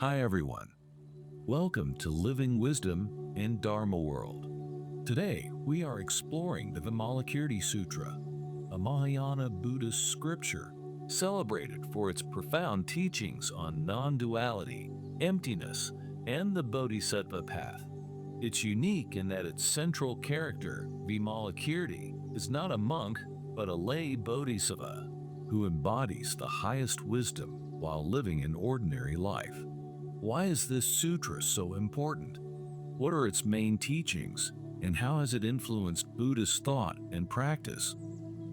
Hi everyone. Welcome to Living Wisdom in Dharma World. Today we are exploring the Vimalakirti Sutra, a Mahāyāna Buddhist scripture celebrated for its profound teachings on non-duality, emptiness, and the Bodhisattva path. It's unique in that its central character, Vimalakirti, is not a monk but a lay Bodhisattva who embodies the highest wisdom while living an ordinary life. Why is this sutra so important? What are its main teachings, and how has it influenced Buddhist thought and practice?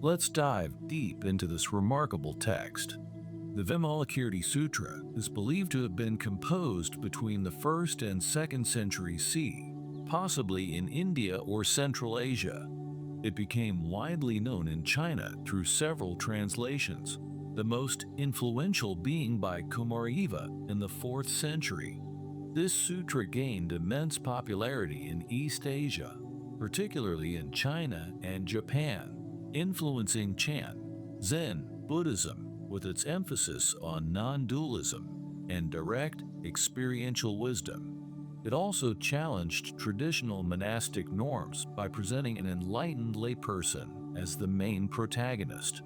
Let's dive deep into this remarkable text. The Vimalakirti Sutra is believed to have been composed between the 1st and 2nd century CE, possibly in India or Central Asia. It became widely known in China through several translations, the most influential being by Kumarajiva in the 4th century. This sutra gained immense popularity in East Asia, particularly in China and Japan, influencing Chan, Zen Buddhism with its emphasis on non-dualism and direct experiential wisdom. It also challenged traditional monastic norms by presenting an enlightened layperson as the main protagonist.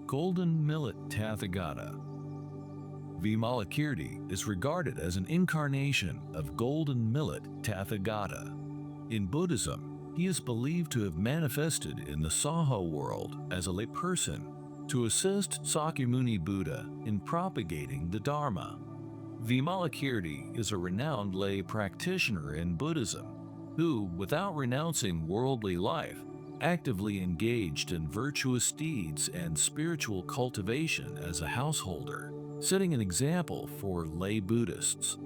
Golden Millet Tathagata. Vimalakirti is regarded as an incarnation of Golden Millet Tathagata. In Buddhism, he is believed to have manifested in the Saho world as a layperson to assist Sakyamuni Buddha in propagating the Dharma. Vimalakirti is a renowned lay practitioner in Buddhism who, without renouncing worldly life, actively engaged in virtuous deeds and spiritual cultivation as a householder, setting an example for lay Buddhists.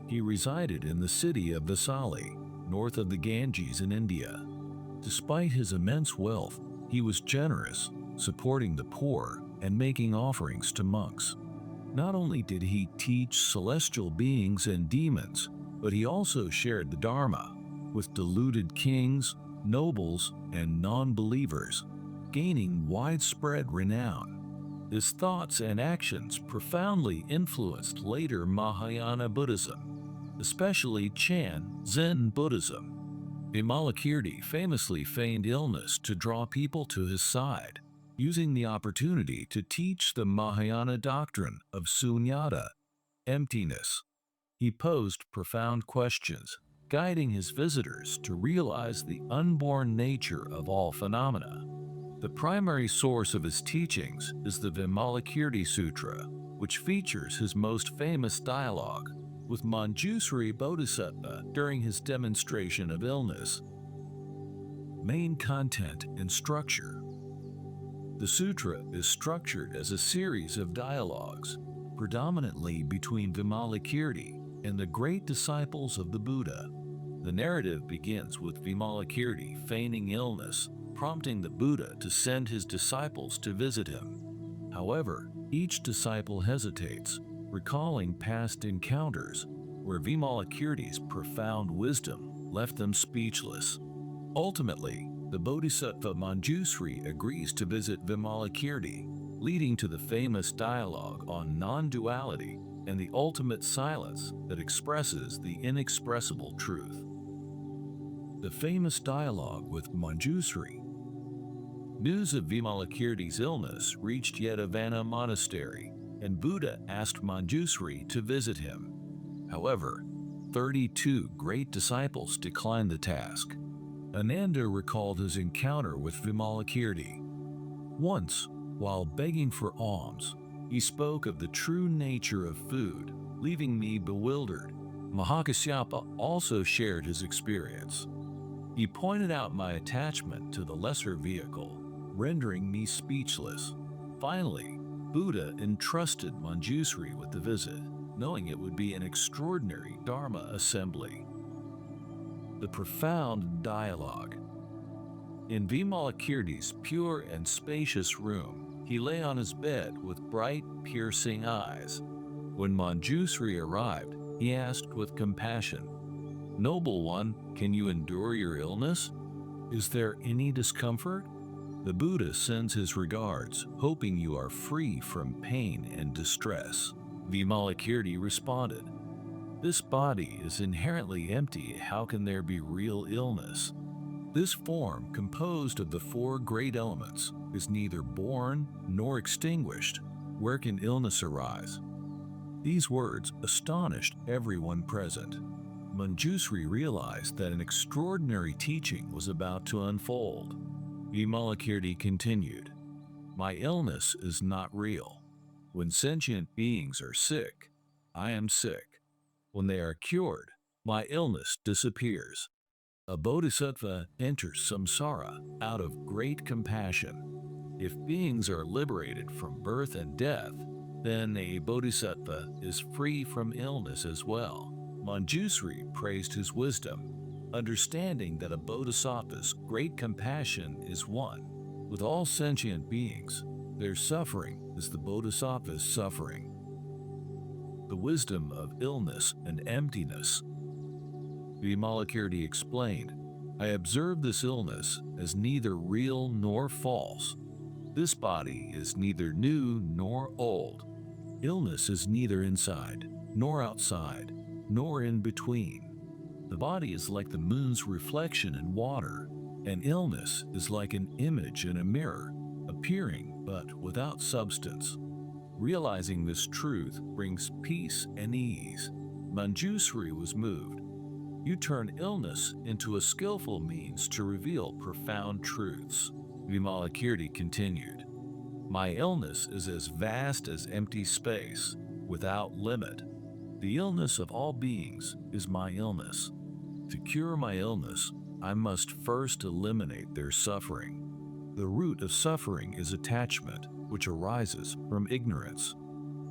He resided in the city of Vaisali, north of the Ganges in India. Despite his immense wealth, he was generous, supporting the poor and making offerings to monks. Not only did he teach celestial beings and demons, but he also shared the Dharma with deluded kings, nobles, and non-believers, gaining widespread renown. His thoughts and actions profoundly influenced later Mahāyāna Buddhism, especially Chan Zen Buddhism. Vimalakirti famously feigned illness to draw people to his side, using the opportunity to teach the Mahāyāna doctrine of śūnyatā, emptiness. He posed profound questions, guiding his visitors to realize the unborn nature of all phenomena. The primary source of his teachings is the Vimalakirti Sutra, which features his most famous dialogue with Manjusri Bodhisattva during his demonstration of illness. Main content and structure. The sutra is structured as a series of dialogues, predominantly between Vimalakirti and the great disciples of the Buddha. The narrative begins with Vimalakirti feigning illness, prompting the Buddha to send his disciples to visit him. However, each disciple hesitates, recalling past encounters where Vimalakirti's profound wisdom left them speechless. Ultimately, the Bodhisattva Manjusri agrees to visit Vimalakirti, leading to the famous dialogue on non-duality and the ultimate silence that expresses the inexpressible truth. The famous dialogue with Manjusri. News of Vimalakirti's illness reached Yedavana Monastery, and Buddha asked Manjusri to visit him. However, 32 great disciples declined the task. Ananda recalled his encounter with Vimalakirti. Once, while begging for alms, he spoke of the true nature of food, leaving me bewildered. Mahākasyapa also shared his experience. He pointed out my attachment to the lesser vehicle, rendering me speechless. Finally, Buddha entrusted Manjusri with the visit, knowing it would be an extraordinary Dharma assembly. The profound dialogue. In Vimalakirti's pure and spacious room, he lay on his bed with bright, piercing eyes. When Manjusri arrived, he asked with compassion, "Noble one, can you endure your illness? Is there any discomfort?" The Buddha sends his regards, hoping you are free from pain and distress. Vimalakirti responded, "This body is inherently empty. How can there be real illness? This form, composed of the four great elements, is neither born nor extinguished. Where can illness arise?" These words astonished everyone present. Manjusri realized that an extraordinary teaching was about to unfold. Vimalakirti continued, "My illness is not real. When sentient beings are sick, I am sick. When they are cured, my illness disappears. A bodhisattva enters samsara out of great compassion. If beings are liberated from birth and death, then a bodhisattva is free from illness as well." Manjusri praised his wisdom, understanding that a bodhisattva's great compassion is one with all sentient beings. Their suffering is the bodhisattva's suffering. The wisdom of illness and emptiness. Vimalakirti explained, "I observe this illness as neither real nor false. This body is neither new nor old. Illness is neither inside nor outside, nor in between. The body is like the moon's reflection in water, and illness is like an image in a mirror, appearing but without substance. Realizing this truth brings peace and ease." Manjusri was moved. "You turn illness into a skillful means to reveal profound truths." Vimalakirti continued, "My illness is as vast as empty space, without limit. The illness of all beings is my illness. To cure my illness, I must first eliminate their suffering. The root of suffering is attachment, which arises from ignorance.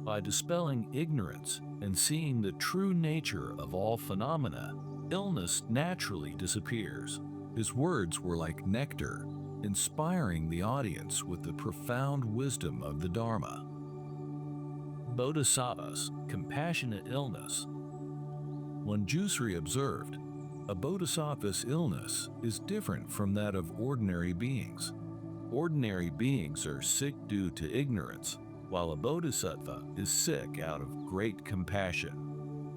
By dispelling ignorance and seeing the true nature of all phenomena, illness naturally disappears." His words were like nectar, inspiring the audience with the profound wisdom of the Dharma. Bodhisattvas, compassionate illness. Manjusri observed, "A bodhisattva's illness is different from that of ordinary beings. Ordinary beings are sick due to ignorance, while a bodhisattva is sick out of great compassion.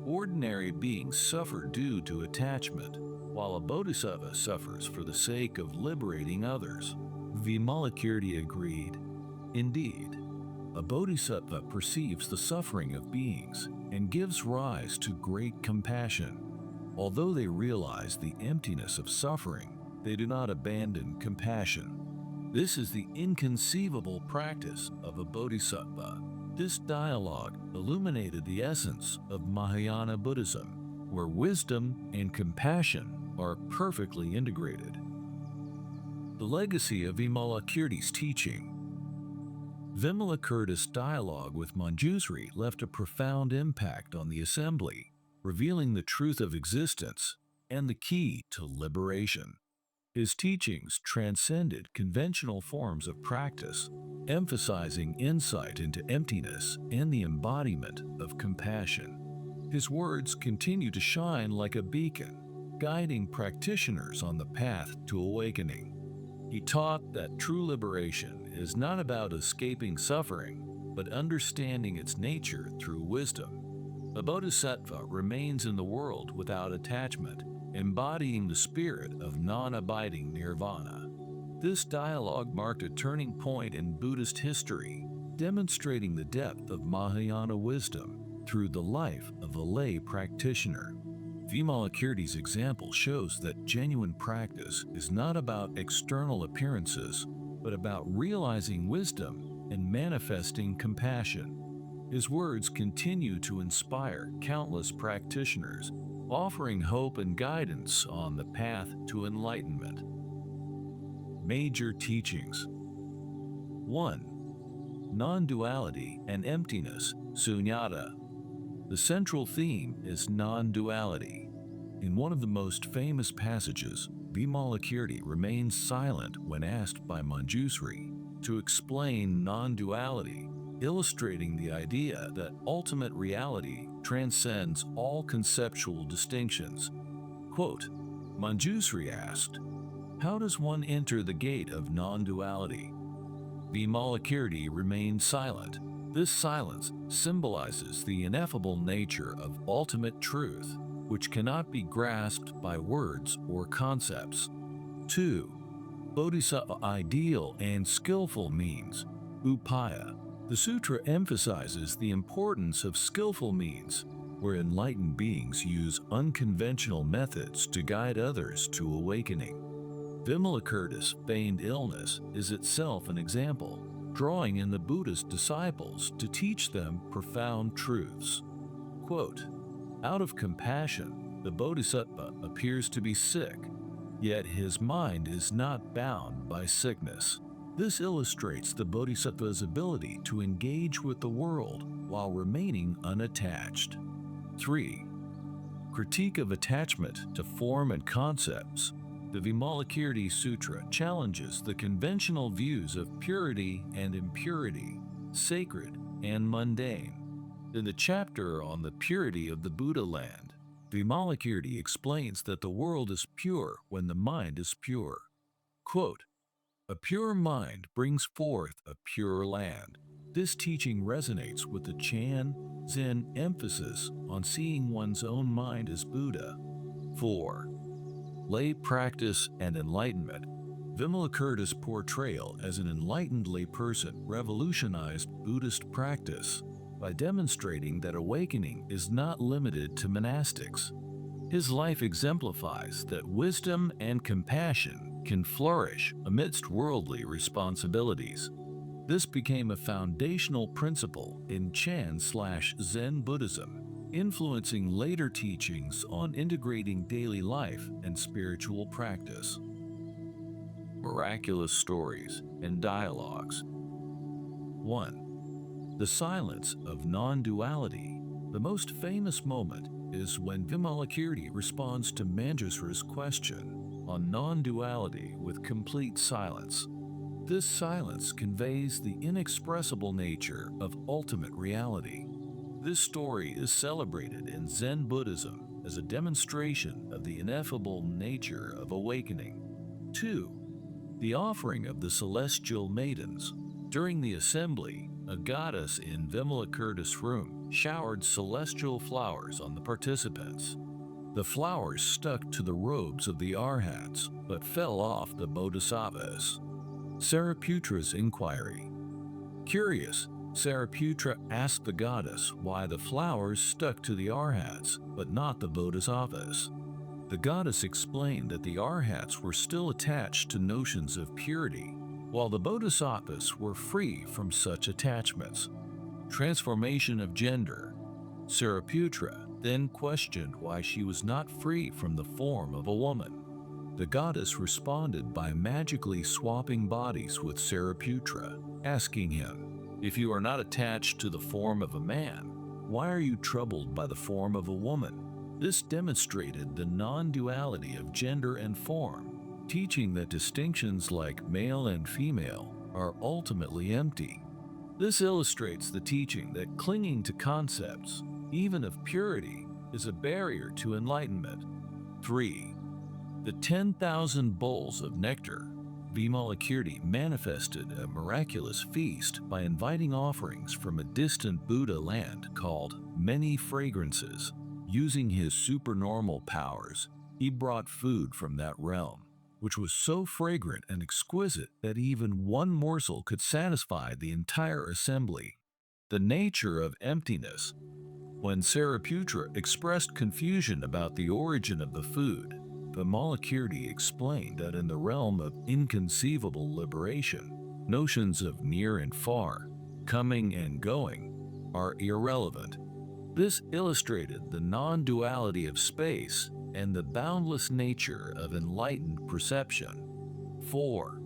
Ordinary beings suffer due to attachment, while a bodhisattva suffers for the sake of liberating others." Vimalakirti agreed. Indeed, a bodhisattva perceives the suffering of beings and gives rise to great compassion. Although they realize the emptiness of suffering, they do not abandon compassion. This is the inconceivable practice of a bodhisattva. This dialogue illuminated the essence of Mahāyāna Buddhism, where wisdom and compassion are perfectly integrated. The legacy of Vimalakirti's teaching. Vimalakirti's dialogue with Manjusri left a profound impact on the assembly, revealing the truth of existence and the key to liberation. His teachings transcended conventional forms of practice, emphasizing insight into emptiness and the embodiment of compassion. His words continue to shine like a beacon, guiding practitioners on the path to awakening. He taught that true liberation is not about escaping suffering, but understanding its nature through wisdom. A bodhisattva remains in the world without attachment, embodying the spirit of non-abiding nirvana. This dialogue marked a turning point in Buddhist history, demonstrating the depth of Mahāyāna wisdom through the life of a lay practitioner. Vimalakirti's example shows that genuine practice is not about external appearances, but about realizing wisdom and manifesting compassion. His words continue to inspire countless practitioners, offering hope and guidance on the path to enlightenment. Major teachings. 1. Non-duality and emptiness, śūnyatā. The central theme is non-duality. In one of the most famous passages, Vimalakirti remains silent when asked by Manjusri to explain non-duality, illustrating the idea that ultimate reality transcends all conceptual distinctions. Quote, Manjusri asked, "How does one enter the gate of non-duality?" Vimalakirti remained silent. This silence symbolizes the ineffable nature of ultimate truth, which cannot be grasped by words or concepts. 2. Bodhisattva ideal and skillful means, upaya. The sutra emphasizes the importance of skillful means, where enlightened beings use unconventional methods to guide others to awakening. Vimalakirti's feigned illness is itself an example, drawing in the Buddha's disciples to teach them profound truths. Quote, "Out of compassion, the Bodhisattva appears to be sick, yet his mind is not bound by sickness. This illustrates the Bodhisattva's ability to engage with the world while remaining unattached." 3. Critique of attachment to form and concepts. The Vimalakirti Sutra challenges the conventional views of purity and impurity, sacred and mundane. In the chapter on the purity of the Buddha land, Vimalakirti explains that the world is pure when the mind is pure. Quote, "A pure mind brings forth a pure land." This teaching resonates with the Chan Zen emphasis on seeing one's own mind as Buddha. 4. Lay practice and enlightenment. Vimalakirti's portrayal as an enlightened layperson revolutionized Buddhist practice by demonstrating that awakening is not limited to monastics. His life exemplifies that wisdom and compassion can flourish amidst worldly responsibilities. This became a foundational principle in Chan/Zen Buddhism, influencing later teachings on integrating daily life and spiritual practice. Miraculous stories and dialogues. 1. The silence of non-duality. The most famous moment is when Vimalakirti responds to Manjusri's question on non-duality with complete silence. This silence conveys the inexpressible nature of ultimate reality. This story is celebrated in Zen Buddhism as a demonstration of the ineffable nature of awakening. 2. The offering of the celestial maidens. During the assembly, a goddess in Vimalakirti's room showered celestial flowers on the participants. The flowers stuck to the robes of the arhats, but fell off the bodhisattvas. Sariputra's inquiry. Curious, Sariputra asked the goddess why the flowers stuck to the arhats, but not the bodhisattvas. The goddess explained that the arhats were still attached to notions of purity, while the bodhisattvas were free from such attachments. Transformation of gender. Sariputra then questioned why she was not free from the form of a woman. The goddess responded by magically swapping bodies with Sariputra, asking him, "If you are not attached to the form of a man, why are you troubled by the form of a woman?" This demonstrated the non-duality of gender and form, teaching that distinctions like male and female are ultimately empty. This illustrates the teaching that clinging to concepts, even of purity, is a barrier to enlightenment. 3. The 10,000 bowls of nectar. Vimalakirti manifested a miraculous feast by inviting offerings from a distant Buddha land called Many Fragrances. Using his supernormal powers, he brought food from that realm, which was so fragrant and exquisite that even one morsel could satisfy the entire assembly. The nature of emptiness. When Sariputra expressed confusion about the origin of the food, Vimalakirti explained that in the realm of inconceivable liberation, notions of near and far, coming and going, are irrelevant. This illustrated the non-duality of space and the boundless nature of enlightened perception. 4.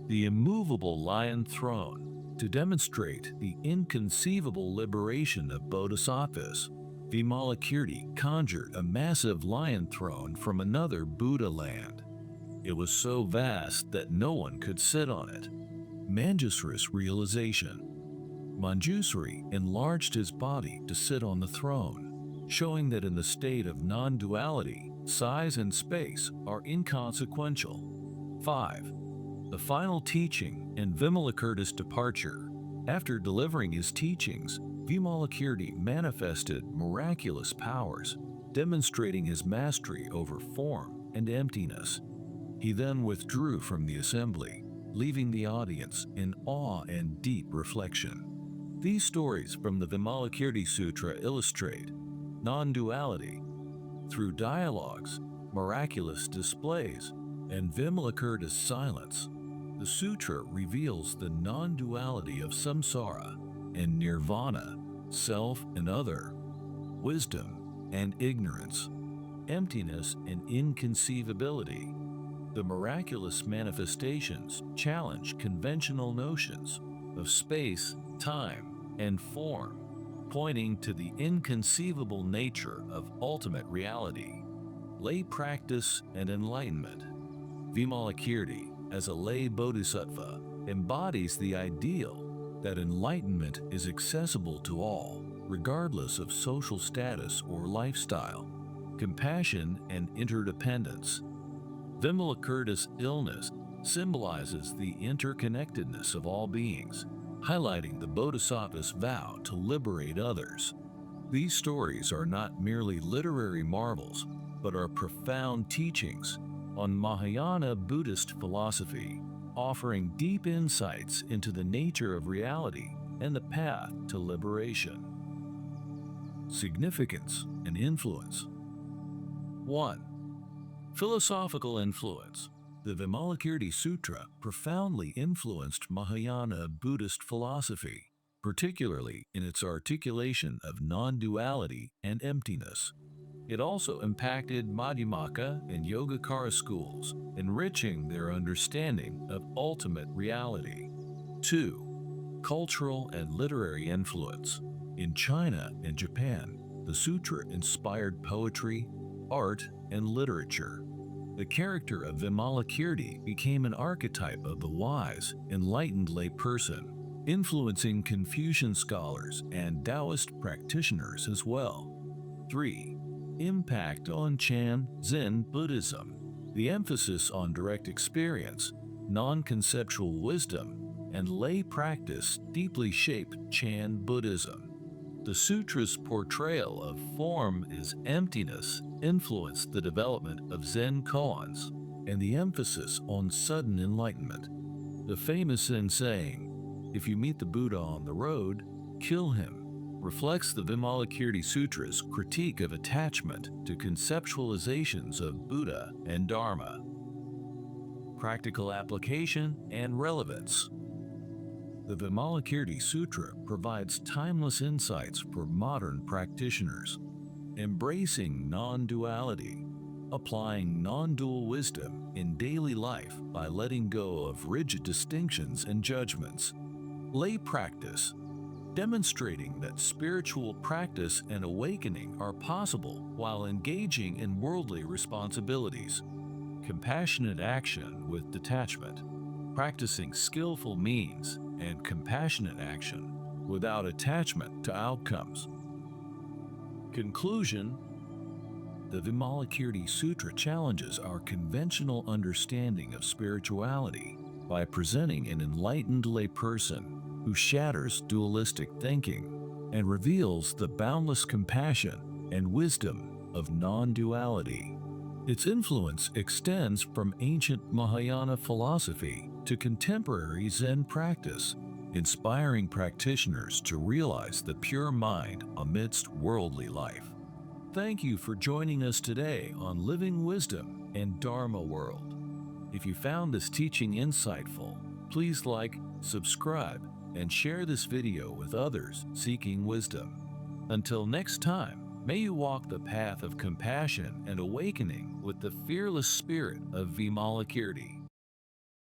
The immovable lion throne. To demonstrate the inconceivable liberation of bodhisattvas, Vimalakirti conjured a massive lion throne from another Buddha land. It was so vast that no one could sit on it. Manjusri's realization. Manjusri enlarged his body to sit on the throne, showing that in the state of non-duality, size and space are inconsequential. 5. The final teaching in Vimalakirti's departure. After delivering his teachings, Vimalakirti manifested miraculous powers, demonstrating his mastery over form and emptiness. He then withdrew from the assembly, leaving the audience in awe and deep reflection. These stories from the Vimalakirti Sutra illustrate non-duality. Through dialogues, miraculous displays, and Vimalakirti's silence, the sutra reveals the non-duality of samsara and nirvana, self and other, wisdom and ignorance, emptiness and inconceivability. The miraculous manifestations challenge conventional notions of space, time, and form, pointing to the inconceivable nature of ultimate reality. Lay practice and enlightenment. Vimalakirti, as a lay bodhisattva, embodies the ideal that enlightenment is accessible to all, regardless of social status or lifestyle. Compassion and interdependence. Vimalakirti's illness symbolizes the interconnectedness of all beings, highlighting the Bodhisattva's vow to liberate others. These stories are not merely literary marvels, but are profound teachings on Mahāyāna Buddhist philosophy, offering deep insights into the nature of reality and the path to liberation. Significance and influence. 1. Philosophical influence. The Vimalakirti Sutra profoundly influenced Mahāyāna Buddhist philosophy, particularly in its articulation of non-duality and emptiness. It also impacted Madhyamaka and Yogacara schools, enriching their understanding of ultimate reality. 2. Cultural and literary influence. In China and Japan, the sutra inspired poetry, art, and literature. The character of Vimalakirti became an archetype of the wise, enlightened lay person, influencing Confucian scholars and Taoist practitioners as well. 3. Impact on Chan Zen Buddhism. The emphasis on direct experience, non-conceptual wisdom, and lay practice deeply shaped Chan Buddhism. The sutra's portrayal of form as emptiness influenced the development of Zen koans and the emphasis on sudden enlightenment. The famous Zen saying, "If you meet the Buddha on the road, kill him," reflects the Vimalakirti Sutra's critique of attachment to conceptualizations of Buddha and Dharma. Practical application and relevance. The Vimalakirti Sutra provides timeless insights for modern practitioners, embracing non-duality, applying non-dual wisdom in daily life by letting go of rigid distinctions and judgments. Lay practice, demonstrating that spiritual practice and awakening are possible while engaging in worldly responsibilities. Compassionate action with detachment, practicing skillful means and compassionate action without attachment to outcomes. Conclusion. The Vimalakirti Sutra challenges our conventional understanding of spirituality by presenting an enlightened layperson who shatters dualistic thinking and reveals the boundless compassion and wisdom of non-duality. Its influence extends from ancient Mahāyāna philosophy to contemporary Zen practice, inspiring practitioners to realize the pure mind amidst worldly life. Thank you for joining us today on Living Wisdom and Dharma World. If you found this teaching insightful, please like, subscribe, and share this video with others seeking wisdom. Until next time, may you walk the path of compassion and awakening with the fearless spirit of Vimalakirti.